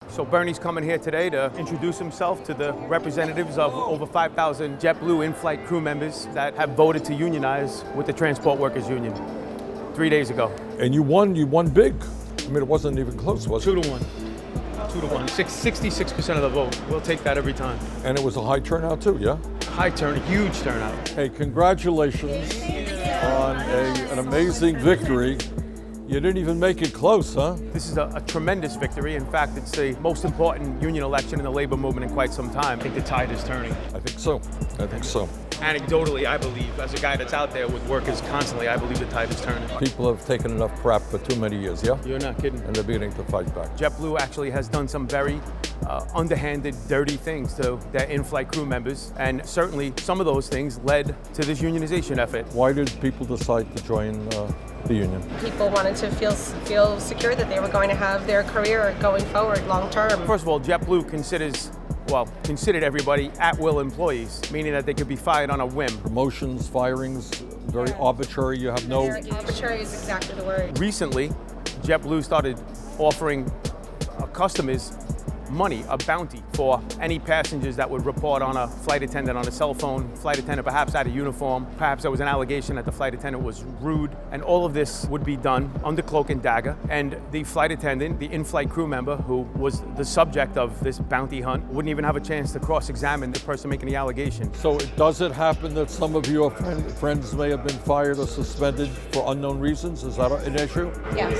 So Bernie's coming here today to introduce himself to the representatives of over 5,000 JetBlue in-flight crew members that have voted to unionize with the Transport Workers Union 3 days ago. And you won big. I mean, it wasn't even close, was it? 2-1. 2-1. 66% of the vote. We'll take that every time. And it was a high turnout too, yeah? High turn, huge turnout. Hey, congratulations on an amazing victory. You didn't even make it close, huh? This is a tremendous victory. In fact, it's the most important union election in the labor movement in quite some time. I think the tide is turning. I think so. Anecdotally, I believe, as a guy that's out there with workers constantly, I believe the tide is turning. People have taken enough crap for too many years, yeah? You're not kidding. And they're beginning to fight back. JetBlue actually has done some very underhanded, dirty things to their in-flight crew members, and certainly some of those things led to this unionization effort. Why did people decide to join the union? People wanted to feel secure that they were going to have their career going forward long term. First of all, JetBlue considered everybody at-will employees, meaning that they could be fired on a whim. Promotions, firings, very arbitrary. You have no... Very arbitrary is exactly the word. Recently, JetBlue started offering customers money, a bounty, for any passengers that would report on a flight attendant on a cell phone, flight attendant perhaps out of uniform, perhaps there was an allegation that the flight attendant was rude, and all of this would be done under cloak and dagger. And the flight attendant, the in-flight crew member who was the subject of this bounty hunt, wouldn't even have a chance to cross-examine the person making the allegation. So does it happen that some of your friends may have been fired or suspended for unknown reasons? Is that an issue? Yes.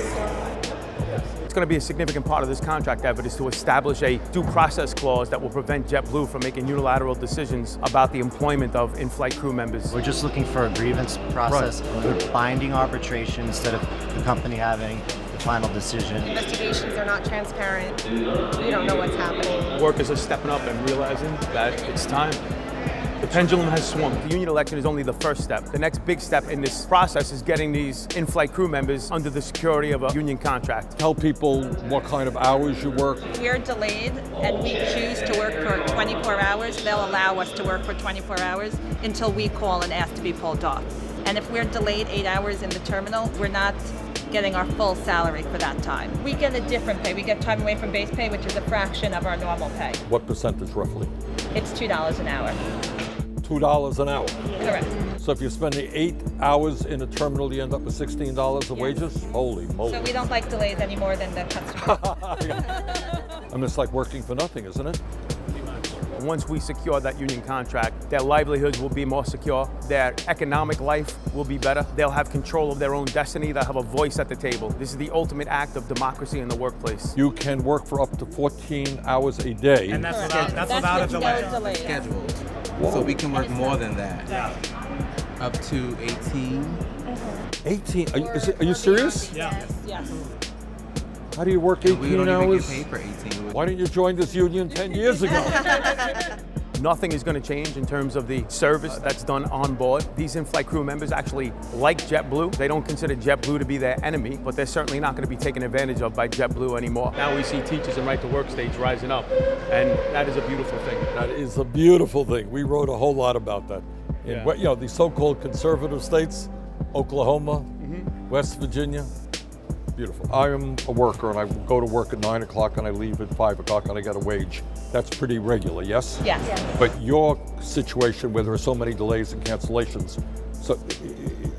It's going to be a significant part of this contract effort is to establish a due process clause that will prevent JetBlue from making unilateral decisions about the employment of in-flight crew members. We're just looking for a grievance process with binding arbitration instead of the company having the final decision. Investigations are not transparent. We don't know what's happening. Workers are stepping up and realizing that it's time. The pendulum has swung. The union election is only the first step. The next big step in this process is getting these in-flight crew members under the security of a union contract. Tell people what kind of hours you work. If we're delayed and we choose to work for 24 hours, they'll allow us to work for 24 hours until we call and ask to be pulled off. And if we're delayed 8 hours in the terminal, we're not getting our full salary for that time. We get a different pay. We get time away from base pay, which is a fraction of our normal pay. What percentage roughly? It's $2 an hour. $2 an hour. Correct. So if you're spending 8 hours in a terminal, you end up with $16 of wages? Holy moly. So we don't like delays any more than the customer. I mean, it's like working for nothing, isn't it? Once we secure that union contract, their livelihoods will be more secure, their economic life will be better, they'll have control of their own destiny, they'll have a voice at the table. This is the ultimate act of democracy in the workplace. You can work for up to 14 hours a day. And that's without a delay. Scheduled. So we can work more than that. Yeah. Up to 18. 18? Are you serious? Yeah. Yes. How do you work 18 We don't hours? even get paid for 18. Why didn't you join this union 10 years ago? Nothing is going to change in terms of the service that's done on board. These in-flight crew members actually like JetBlue. They don't consider JetBlue to be their enemy, but they're certainly not going to be taken advantage of by JetBlue anymore. Now we see teachers and right-to-work states rising up, and that is a beautiful thing. That is a beautiful thing. We wrote a whole lot about that. In, you know, these so-called conservative states, Oklahoma, West Virginia. Beautiful. I am a worker and I go to work at 9 o'clock and I leave at 5 o'clock and I get a wage. That's pretty regular, yes? Yes. But your situation where there are so many delays and cancellations, so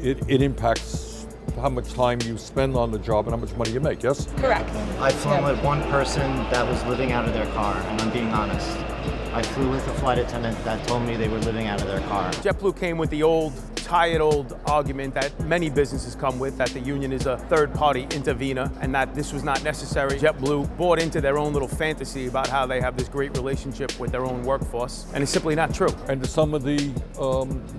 it impacts how much time you spend on the job and how much money you make, yes? Correct. I've flown with one person that was living out of their car, and I'm being honest. I flew with a flight attendant that told me they were living out of their car. JetBlue came with the tired old argument that many businesses come with, that the union is a third-party intervener and that this was not necessary. JetBlue bought into their own little fantasy about how they have this great relationship with their own workforce, and it's simply not true. And do some of the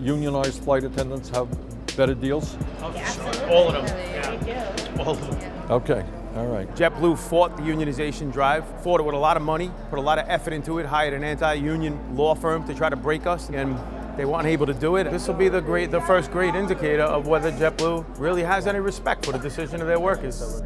unionized flight attendants have better deals? All of them. Yeah. All of them. Okay. All right. JetBlue fought the unionization drive, fought it with a lot of money, put a lot of effort into it, hired an anti-union law firm to try to break us, and they weren't able to do it. This will be the first great indicator of whether JetBlue really has any respect for the decision of their workers.